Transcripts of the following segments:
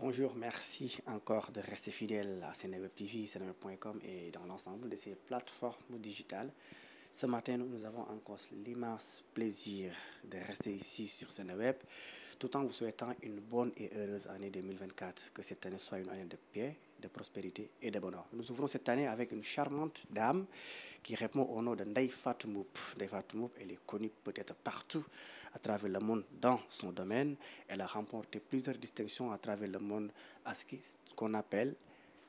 Bonjour, merci encore de rester fidèle à Seneweb TV, seneweb.com et dans l'ensemble de ces plateformes digitales. Ce matin, nous avons encore l'immense plaisir de rester ici sur Seneweb, tout en vous souhaitant une bonne et heureuse année 2024. Que cette année soit une année de paix, de prospérité et de bonheur. Nous ouvrons cette année avec une charmante dame qui répond au nom de Ndeye Fatou Mboup. Ndeye Fatou Mboup, elle est connue peut-être partout à travers le monde dans son domaine. Elle a remporté plusieurs distinctions à travers le monde à ce qu'on appelle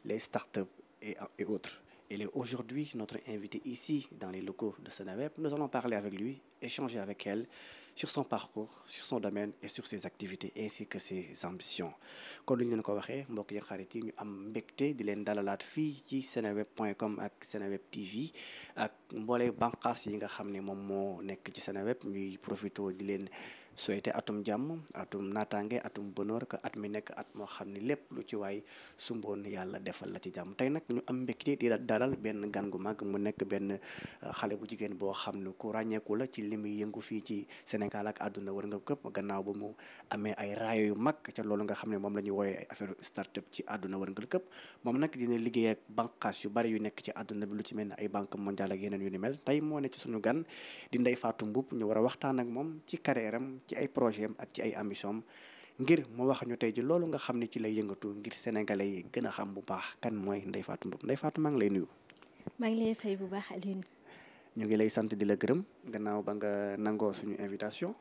les startups et autres. Elle est aujourd'hui notre invitée ici dans les locaux de Seneweb. Nous allons parler avec lui, échanger avec elle sur son parcours, sur son domaine et sur ses activités ainsi que ses ambitions. kon lu ñu leen ko waxee mbokk yi xarit yi ñu am mbégte di leen dalalaat fii ci seneweb.com ak Seneweb TV ak mboole banqaas yi nga xam ne moom moo nekk ci Seneweb ñuy profité di leen souhaiter atum jàmm atum naataange atum bonheur que at mi nekk at moo xam ne lépp lu ci waay sumboon yàlla defal la ci jàmm. Tey nag ñu am mbégte di dalal benn gan gu mag mu nekk benn xale bu jigéen boo xam ne ku ràññeeku la ci li muy yëngu fii ci Sénégal ak àdduna wër nga këpp gannaaw ba mu amee ay raayo yu mag ca loolu nga xam ne moom la ñuy wooyee ay affaire startup ci àdduna wër nga këpp moom nag dina liggéey ak banqaas yu bari yu nekk ci àdduna bi lu ci mel ne ay banque mondiale ak yeneen yu ni mel tey moo ne ci suñu gan di Ndeye Fatou Mboup ñu war a waxtaan ak moom ci carrière am ci ay projet am ak ci ay ambition am ngir mu wax ñu tey ji loolu nga xam ne ci lay yëngatu ngir sénégalais yi gën a xam bu baax kan mooy Ndeye Fatou Mboup. Ndeye Fatou maa ngi lay nuyu. maa ngi lay fay bu baax Alioune. ñu ngi lay sant di la gërëm gannaaw ba nga nangoo suñu invitation.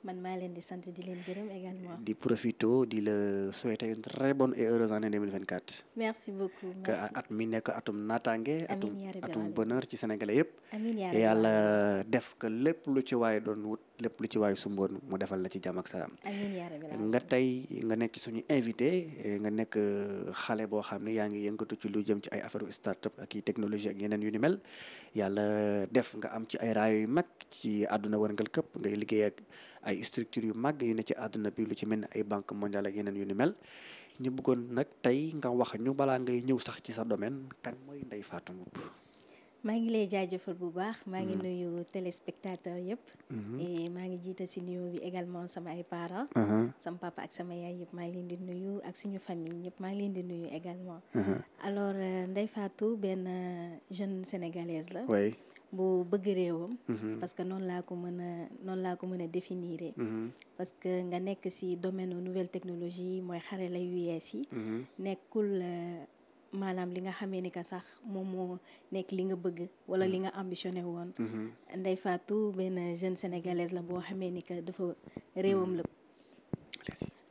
man maa leen di sant di leen gërëm également. di profito di la souhaiter une très bonne et heureuse année 2024. merci beaucoup merci. que at mi nekk atum naataange. atum bonheur ci sénégalais yëpp. amiin yaa yàlla def que lépp lu ci waaye doon wut lépp lu ci waaye sumboon mu defal la ci jàmm ak salaam. amiin yaa rabbi nga tey nga nekk suñu invité nga nekk xale boo xam ne yaa ngi yëngatu ci lu jëm ci ay affaire start-up ak i technologie ak yeneen yu ni mel yàlla def nga am ci ay raayo yu mag ci àdduna wërngal këpp ngay liggéey ak ay structures yu mag yu ne ci àdduna bi lu ci mel ne ay banque mondiale ak yeneen yu ni mel ñu bëggoon nag tey nga wax ñu balaa ngay ñëw sax ci sa domaine kan mooy Ndeye Fatou Mboup. maa ngi lay jaajëfal bu baax maa ngi nuyu téléspectateurs yëpp. et maa ngi jiital si nuyoo bi également sama ay parents. sama papa ak sama yaay yëpp maa ngi leen di nuyu ak suñu famille ñëpp maa ngi leen di nuyu également. alors Ndeye Fatou benn jeune sénégalaise la. oui. bu bëgg réewam. parce que noonu laa ko mën a définir. parce que nga nekk si domaine nouvelle technologie mooy xarala yu yees yi. nekkul. maanaam li nga xamee ni que sax moom moo nekk li nga bëgg wala li nga ambitionné woon. Ndeye Fatou benn jeune sénégalaise la boo xamee ni que dafa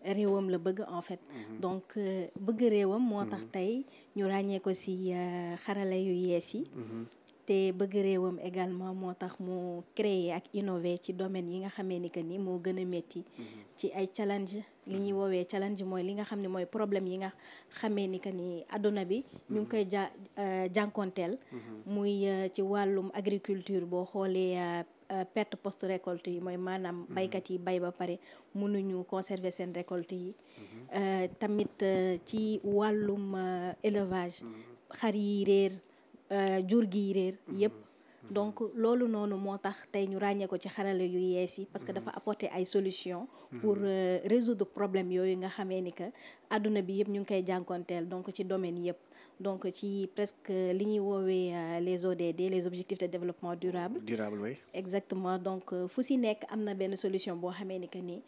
réewam la bëgg en fait. donc bëgg réewam moo tax tey ñu ràññee ko ci xarala yu yees yi. te bëgg réewam également moo tax mu créer ak innover ci domaine yi nga xamee ni que ni moo gën a métti. ci ay challenge li ñuy woowee challenge mooy li nga xam ne mooy problème yi nga xamee ni que ni àdduna bi ñu ngi koy jànkonteel muy ci wàllum agriculture boo xoolee perte post récolte yi mooy maanaam baykat yi bay ba pare mënuñu conserver seen récolte yi tamit ci wàllum élevage xar yi réer jur gi réer yëpp donc loolu noonu moo tax tey ñu ràññee ko ci xarala yu yees yi parce que dafa apporter ay solutions pour résoudre problème yooyu nga xamee ni que àdduna bi yëpp ñu ngi koy jànkonteel donc ci domaine yëpp donc ci presque li ñuy woowee les ODD les objectifs de développement durable oui. exactement donc fu si nekk am na benn solution boo xamee ni que ni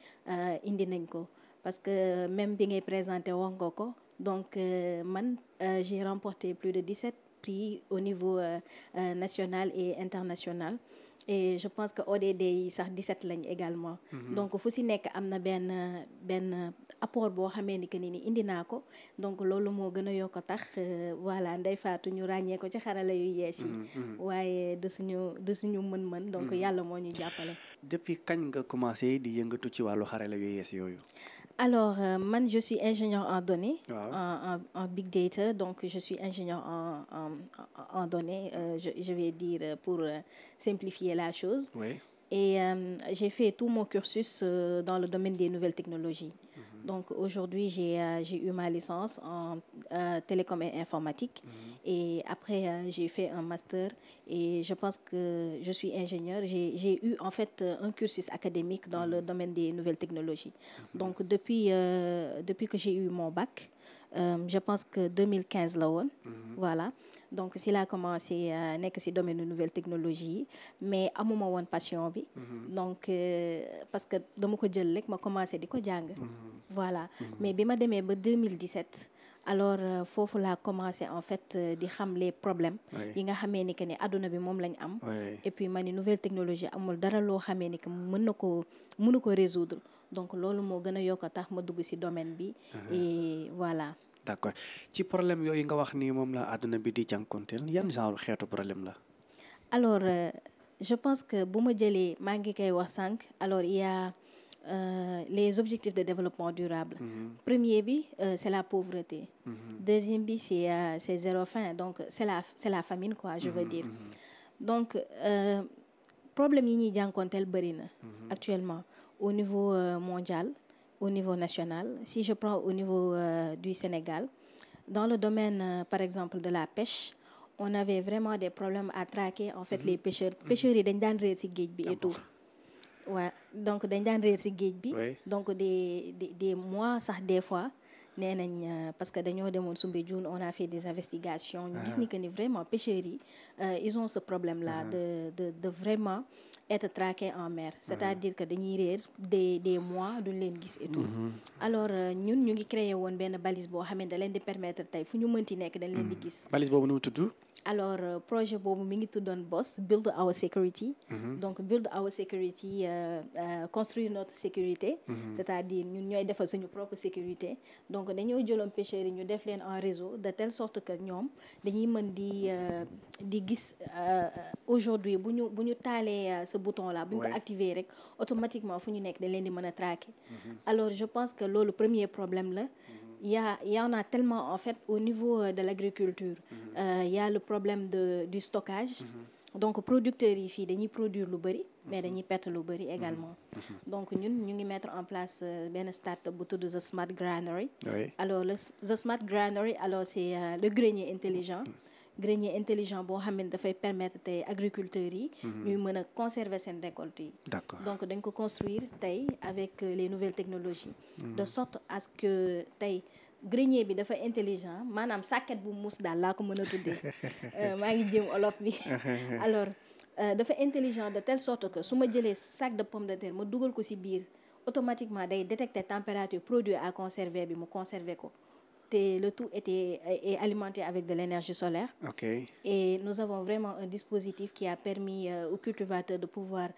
indi nañ ko parce que même bi ngay présenté wax nga ko donc man j'ai remporté plus de 17 prix au niveau national et international et je pense que ODD yi sax 17 lañ également. donc fu si nekk am na benn apport boo xamee ni que ni indi naa ko donc loolu moo gën a yokk tax voilà Ndeye Fatou ñu ràññee ko ci xarala yu yees yi. waaye du suñu mën-mën. donc yàlla moo ñu jàppale. depuis kañ nga commencé di yëngatu ci wàllu xarala yu yees yooyu. alors man je suis ingénieur en données. en big data donc je suis ingénieur en données je vais dire pour simplifier la chose. Oui. Et j'ai fait tout mon cursus dans le domaine des nouvelles technologies. Donc aujourd'hui, j'ai eu ma licence en télécom et informatique. Et après, j'ai fait un master et je pense que je suis ingénieure. J'ai eu en fait un cursus académique dans le domaine des nouvelles technologies. Donc depuis que j'ai eu mon bac, je pense que 2015 la woon. Voilà. Donc si laa commencé nekk ci domaine de nouvelles technologies mais amuma woon passion bi. Donc parce que dama ko jël rek ma commencé di ko jàng. Voilà. Mais bi ma demee ba 2017 alors foofu laa commencé en fait di xam les problèmes yi nga xamee ni que ne àdduna bi moom lañ am. Et puis ma ni nouvelle technologie amul dara loo xamee ni que mënu ko résoudre donc loolu moo gën a yokk a tax ma dugg ci domaine bi. Et voilà. D'accord ci problème yooyu nga wax ni moom la àdduna bi di jànkonteel yan genre xeetu problème la. Alors je pense que bu ma jëlee maa ngi koy wax sànq alors il y a les objectifs de développement durable. Premier bi c'est la pauvreté. Deuxième bi c'est zéro faim donc c'est la famine quoi je veux dire. Donc problème yi ñuy jànkonteel bëri na actuellement au niveau mondial. Au niveau national, si je prends au niveau du Sénégal, dans le domaine par exemple de la pêche, on avait vraiment des problèmes à traquer en fait les pêcheurs. Pêcheurs yi dañ daan réer ci géej bi et tout. Ouais, donc dañ daan réer ci géej bi. Donc des mois sax des fois nee nañ parce que dañoo demoon Soumbédioune on a fait des investigations. ñu gis ni que ni vraiment pêcheurs yi ils ont ce problème là de vraiment être traqué en mer. C'est-à-dire que dañuy réer des mois duñ leen gis et tout. Alors ñun ñu ngi créé woon benn balise boo xam ne da leen di permettre tey fu ñu mënti nekk dañ leen di gis. balise boobu nu mu tudd. Alors projet boobu mi ngi tuddoon BOSS Build Our Security. Donc Build Our Security construire notre sécurité. C'est-à-dire ñun ñooy defal suñu propre sécurité. Donc dañoo jëloon pêcheurs yi ñu def leen en réseau de telle sorte que ñoom dañuy mën di gis aujourd'hui bu ñu taalee ce bouton là bu ñu ko activer rek automatiquement fu ñu nekk dañ leen di mën a traquer. Alors je pense que loolu premier problème la. Il y en a tellement en fait au niveau de l'agriculture. Il y a le problème du stockage. Donc producteurs yi fii dañuy produire lu bëri mais dañuy perte lu bëri également. Donc ñun ñu ngi mettre en place benn start-up bu tudd The Smart Granary. Alors The Smart Granary alors c'est le grenier intelligent. Grenier intelligent boo xam ne dafay permettre tey agriculteurs yi ñuy mën a conserver seen récolte yi. D'accord. Donc dañ ko construire tey avec les nouvelles technologies. De sorte à ce que tey grenier bi dafa intelligent maanaam sàkket bu muus daal laa ko mën a tuddee maa ngi jéem olof bi. Alors dafa intelligent de telle sorte que su ma jëlee sac de pomme de terre ma dugal ko ci biir automatiquement day détecter température produit à conserver bi mu conserver ko. Le tout est alimenté avec de l'énergie solaire. Okay. Et nous avons vraiment un dispositif qui a permis aux cultivateurs de pouvoir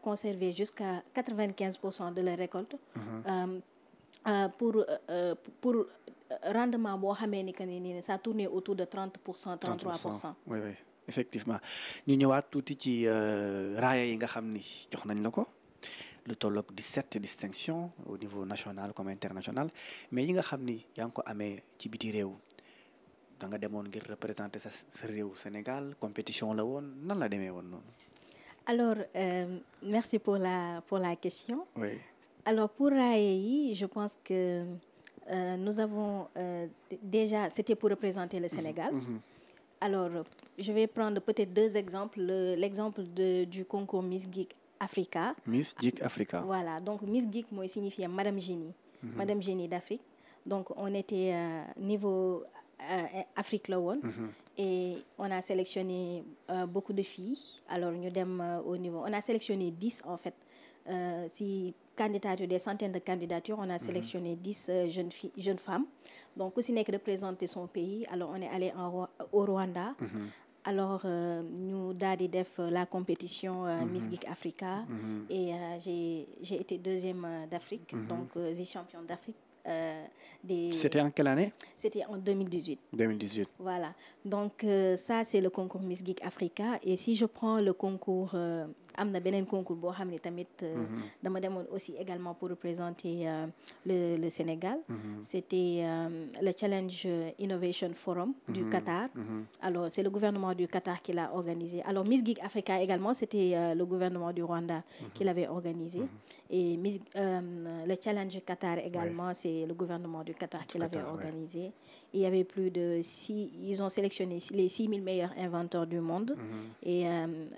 conserver jusqu'à 95% de leurs récoltes. Pour rendement boo xamee ni que ni ça tourne autour de 30%, 33%. Oui, effectivement. ñu ñëwaat tuuti ci raaya yi nga xam ni jox nañ la ko. lu tolloog 17 distinctions au niveau national comme international mais yi nga xam ni yaa ngi ko amee ci biti réew da nga demoon ngir représenter sa réew Sénégal compétition la woon nan la demee woon noonu. Alors merci pour la question. Oui. Alors pour raaya yi je pense que nous avons déjà c'était pour représenter le Sénégal. Alors je vais prendre peut-être deux exemples l'exemple du concours Miss Geek Africa. Miss Geek Africa. Voilà, donc Miss Geek mooy signifie Madame Génie. Madame Génie d'Afrique. Donc on était niveau Afrique la woon. Et on a sélectionné beaucoup de filles. Alors ñu dem au niveau on a sélectionné 10 en fait. Si candidature des centaines de candidatures on a sélectionné 10 jeunes femmes. Donc ku si nekk représenter son pays. Alors on est allé au Rwanda. Alors ñu daal di def la compétition Miss Geek Africa et j'ai été deuxième d'Afrique donc vice-championne d'Afrique C'était en quelle année? C'était en 2018. 2018. Voilà. Donc ça c'est le concours Miss Geek Africa et si je prends le concours am na beneen concours boo xam ne tamit dama demoon aussi également pour représenter le Sénégal. C'était le Challenge Innovation Forum du Qatar. Alors c'est le gouvernement du Qatar qui l'a organisé. Alors Miss Geek Africa également, c'était le gouvernement du Rwanda qui l'avait organisé. Et le Challenge Qatar également, c'est le gouvernement du Qatar qui l'avait organisé. Il y avait plus de ils ont sélectionné les 6000 meilleurs inventeurs du monde. Et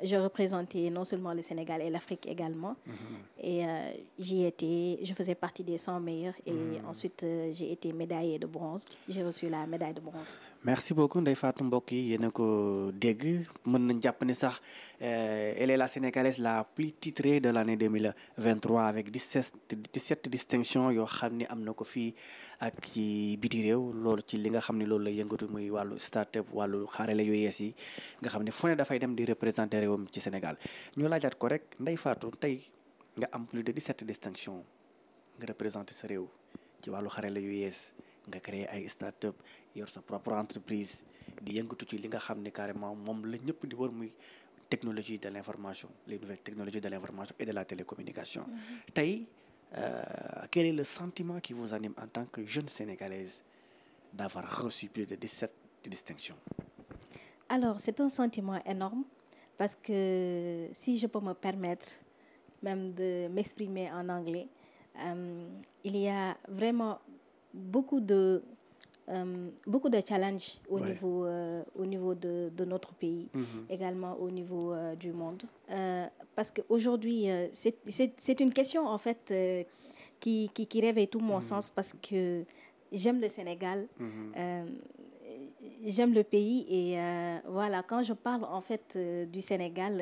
je représentais non seulement le Sénégal et l'Afrique également. Et je faisais partie des 100 meilleurs. Et ensuite, j'ai été médaillée de bronze. J'ai reçu la médaille de bronze. Merci beaucoup Ndeye Fatou mbokk yi yéen a ko dégg mën nañ jàpp ni sax elle est la Sénégalaise la plus titrée de l'année 2023 avec 17 distinctions yoo xam ni am na ko fii ak ci biti réew loolu ci li nga xam ne loolu la yëngatu muy wàllu start-up wàllu xarale yu yees yi nga xam ne fu ne dafay dem di représenter réewam ci Sénégal ñu laajaat ko rek Ndeye Fatou tey nga am plus de 17 distinctions nga représenter sa réew ci wàllu xarale yu yees nga créer ay start-up yor sa propre entreprise di yëngatu ci li nga xam ne carrément moom la ñëpp di war muy technologie de l'information les nouvelles technologies de l'information et de la télécommunication tey quel est le sentiment qui vous anime en tant que jeune sénégalaise d'avoir reçu plus de 17 distinctions? Alors c'est un sentiment énorme parce que si je peux me permettre même de m'exprimer en anglais, il y a vraiment beaucoup de challenges au niveau de notre pays, également au niveau du monde. Parce qu'aujourd'hui, c'est une question en fait qui réveille tout mon sens parce que j'aime le Sénégal, j'aime le pays et voilà, quand je parle en fait du Sénégal,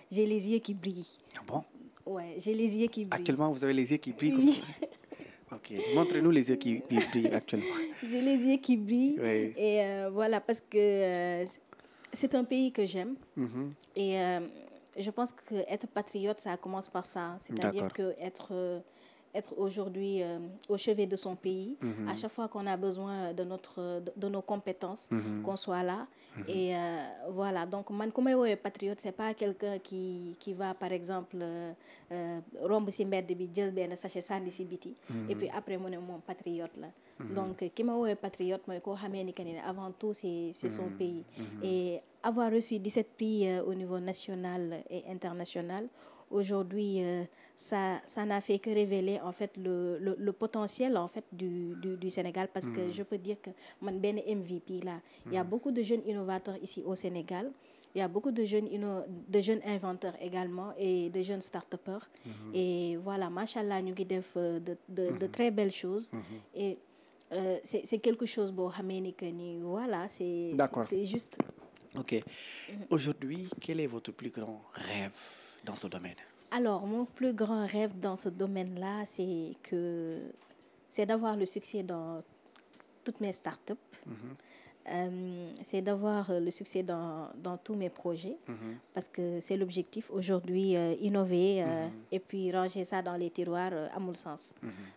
j'ai les yeux qui brillent. Ah bon? Ouais, j'ai les yeux qui brillent. Actuellement, vous avez les yeux qui brillent comme ça? Ok, montrez-nous les yeux qui brillent actuellement. J'ai les yeux qui brillent et voilà, parce que c'est un pays que j'aime et je pense qu'être patriote, ça commence par ça. C'est-à-dire être aujourd'hui au chevet de son pays, à chaque fois qu'on a besoin de nos compétences, qu'on soit là. Et voilà, donc man ku may woowee patriote, c'est pas quelqu'un qui va par exemple romb ci mbedd bi jël benn sachet sànni ci biti et puis après mu ne moom patriote la. Donc ki ma woowee patriote mooy koo xamee ni que ni avant tout c'est son pays. Et avoir reçu 17 prix au niveau national et international, aujourd'hui ça n'a fait que révéler en fait le potentiel en fait du Sénégal parce que je peux dire que man benn MVP là, il y a beaucoup de jeunes innovateurs ici au Sénégal. Il y a beaucoup de jeunes inventeurs également et de jeunes start-upers. Et voilà, machallah, ñu ngi def de très belles choses. Et c'est quelque chose boo xamee ni que ni voilà, c'est juste. Ok. Aujourd'hui, quel est votre plus grand rêve dans ce domaine? Alors, mon plus grand rêve dans ce domaine-là, c'est d'avoir le succès dans toutes mes startups. C'est d'avoir le succès dans tous mes projets parce que c'est l'objectif aujourd'hui, innover et puis ranger ça dans les tiroirs amul sens.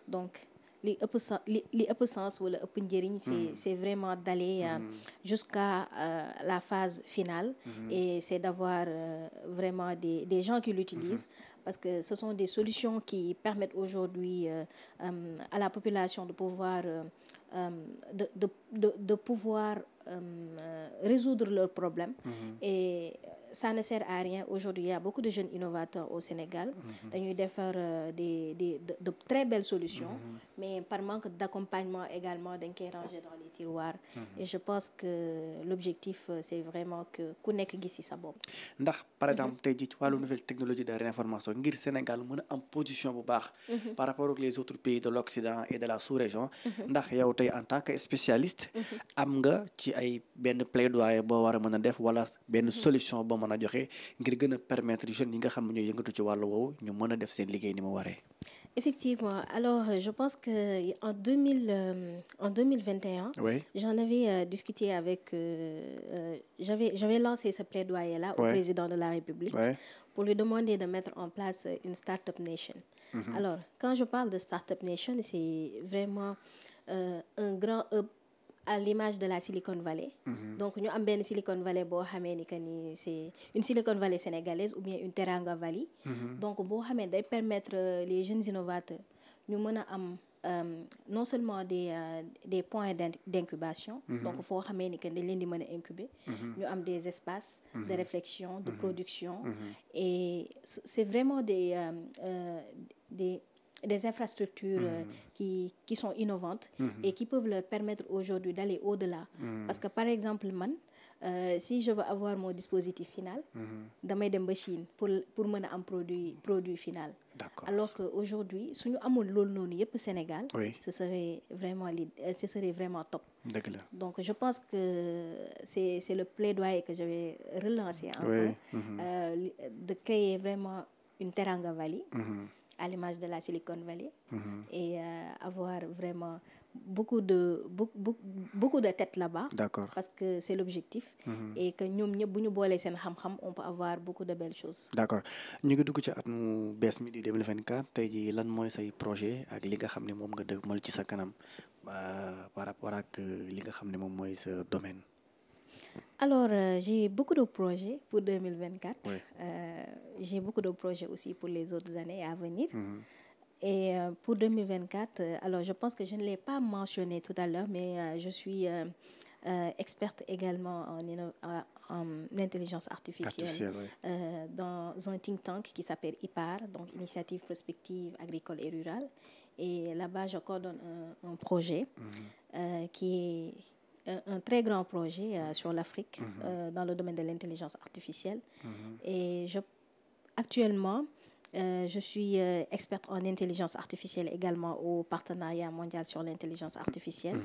Donc li ëpp sens wala ëpp njëriñ c'est vraiment d'aller jusqu'à la phase finale et c'est d'avoir vraiment des gens qui l'utilisent parce que ce sont des solutions qui permettent aujourd'hui à la population de pouvoir de pouvoir résoudre leurs problèmes et ça ne sert à rien. Aujourd'hui, il y a beaucoup de jeunes innovateurs au Sénégal. Dañuy defar de très belles solutions, mais par manque d'accompagnement également, dañ koy ranger dans les tiroirs. Et je pense que l'objectif, c'est vraiment que ku nekk gis ci sa bopp. Ndax par exemple tey jii ci wàllu nouvelle technologie de l'information ngir Sénégal mën a am position bu baax par rapport ak les autres pays de l'Occident et de la sous-région, ndax yow tey en tant que spécialiste am nga ci ay benn plaidoyer boo war a mën a def wala benn solution boo mën a joxe ngir gën a permettre jeunes yi nga xam ne ñooy yëngatu ci wàllu woowu ñu mën a def seen liggéey ni mu waree? Effectivement. Alors, je pense que en 2021, j'en avais discuté avec... j'avais lancé ce plaidoyer-là au président de la République pour lui demander de mettre en place une Startup Nation. Alors, quand je parle de Startup Nation, c'est vraiment un grand hub à l'image de la Silicon Valley. Donc ñu am benn Silicon Valley boo xamee ni que ni c'est une Silicon Valley sénégalaise ou bien une Teranga Valley. Donc boo xamee day permettre les jeunes innovateurs ñu mën a am non seulement des points d'incubation. Donc foo xamee ni que dañ leen di mën a incuber. ñu am des espaces de réflexion, de production. Et c'est vraiment des infrastructures qui sont innovantes et qui peuvent leur permettre aujourd'hui d'aller au-delà. Parce que par exemple, si je veux avoir mon dispositif final, damay dem ba Chine pour mën a am produit final. D'accord. Alors qu'aujourd'hui, suñu amul loolu noonu yëpp Sénégal, ce serait vraiment top. Donc je pense que c'est le plaidoyer que je vais relancer encore, de créer vraiment une Teranga Valley. À l'image de la Silicon Valley, et avoir vraiment beaucoup de têtes là-bas. D'accord. Parce que c'est l'objectif. Et que ñoom ñëpp bu ñu boolee seen xam-xam, on peut avoir beaucoup de belles choses. D'accord. ñu ngi dugg ci at mu bees mi di 2024 tey jii lan mooy say projet ak li nga xam ne moom nga dëgmal ci sa kanam par rapport ak li nga xam ne moom mooy sa domaine. Alors, j'ai beaucoup de projets pour 2024. J'ai beaucoup de projets aussi pour les autres années à venir. Et pour 2024, alors je pense que je ne l'ai pas mentionné tout à l'heure, mais je suis experte également en intelligence artificielle dans un think tank qui s'appelle IPAR, donc Initiative Prospective Agricole et Rurale. Et là-bas, je coordonne un projet qui est un très grand projet sur l'Afrique dans le domaine de l'intelligence artificielle. Et actuellement, je suis experte en intelligence artificielle également au partenariat mondial sur l'intelligence artificielle.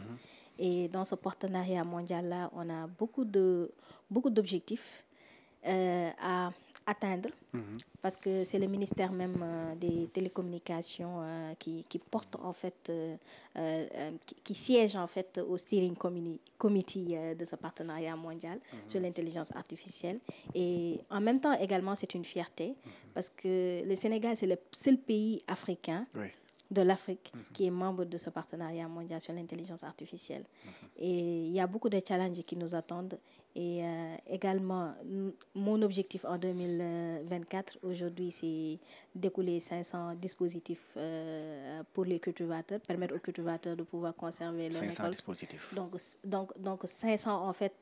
Et dans ce partenariat mondial-là, on a beaucoup d'objectifs à atteindre, parce que c'est le ministère même des télécommunications qui porte en fait, qui siège en fait au steering committee de ce partenariat mondial sur l'intelligence artificielle. Et en même temps également, c'est une fierté, parce que le Sénégal, c'est le seul pays africain de l'Afrique qui est membre de ce partenariat mondial sur l'intelligence artificielle. Et il y a beaucoup de challenges qui nous attendent. Et également, mon objectif en 2024, aujourd'hui, c'est d'écouler 500 dispositifs pour les cultivateurs, permettre aux cultivateurs de pouvoir conserver leur récolte. 500 dispositifs. Donc 500, en fait,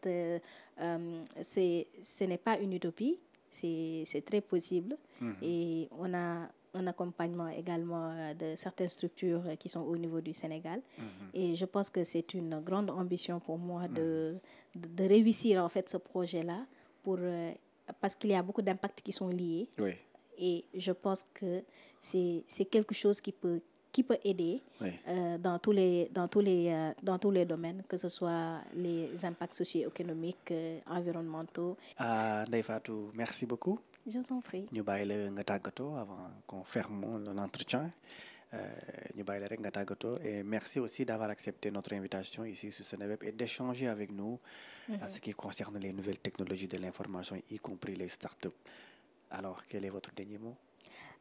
ce n'est pas une utopie, c'est très possible. Et on a un accompagnement également de certaines structures qui sont au niveau du Sénégal. Et je pense que c'est une grande ambition pour moi de réussir en fait ce projet-là, parce qu'il y a beaucoup d'impacts qui sont liés. Et je pense que c'est quelque chose qui peut aider dans tous les domaines, que ce soit les impacts socio-économiques, environnementaux. Ndeye Fatou, merci beaucoup. Je vous en prie. ñu bàyyi la nga tàggatoo avant qu'on ferme l'entretien. ñu bàyyi la rek nga tàggatoo, et merci aussi d'avoir accepté notre invitation ici sur Seneweb et d'échanger avec nous à ce qui concerne les nouvelles technologies de l'information, y compris les startups. Alors, quel est votre dernier mot?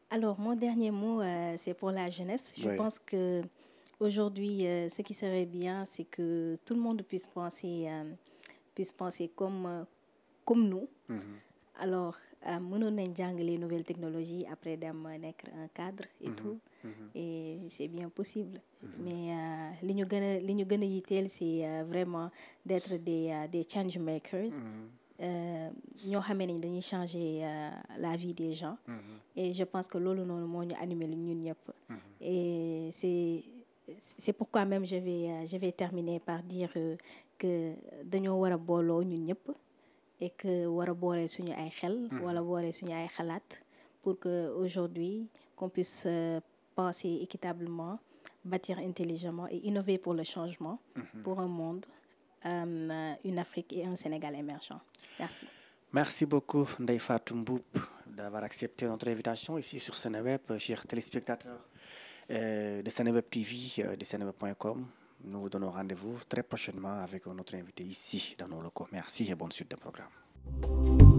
Alors, mon dernier mot, c'est pour la jeunesse. Je pense que aujourd'hui, ce qui serait bien, c'est que tout le monde puisse penser comme nous. Alors, mënoon nañ jàng les nouvelles technologies, après dem nekk un cadre et tout, et c'est bien possible. Mais li ñu gën a yitteel, c'est vraiment d'être des change makers. ñoo xamee ne dañuy changer la vie des gens. Et je pense que loolu noonu moo ñu animé ñun ñëpp. Et c'est pourquoi même je vais terminer par dire que dañoo war a booloo ñun ñëpp, et que war a boole suñu ay xel, wala boole suñu ay xalaat, pour que aujourd'hui qu'on puisse penser équitablement, bâtir intelligemment et innover pour le changement, pour un monde, une Afrique et un Sénégal émergent. Merci. Merci beaucoup Ndeye Fatou Mboup d'avoir accepté notre invitation ici sur Seneweb. Chers téléspectateurs de Seneweb TV, de seneweb.com, nous vous donnons rendez-vous très prochainement avec notre invité ici dans nos locaux. Merci et bonne suite de programme.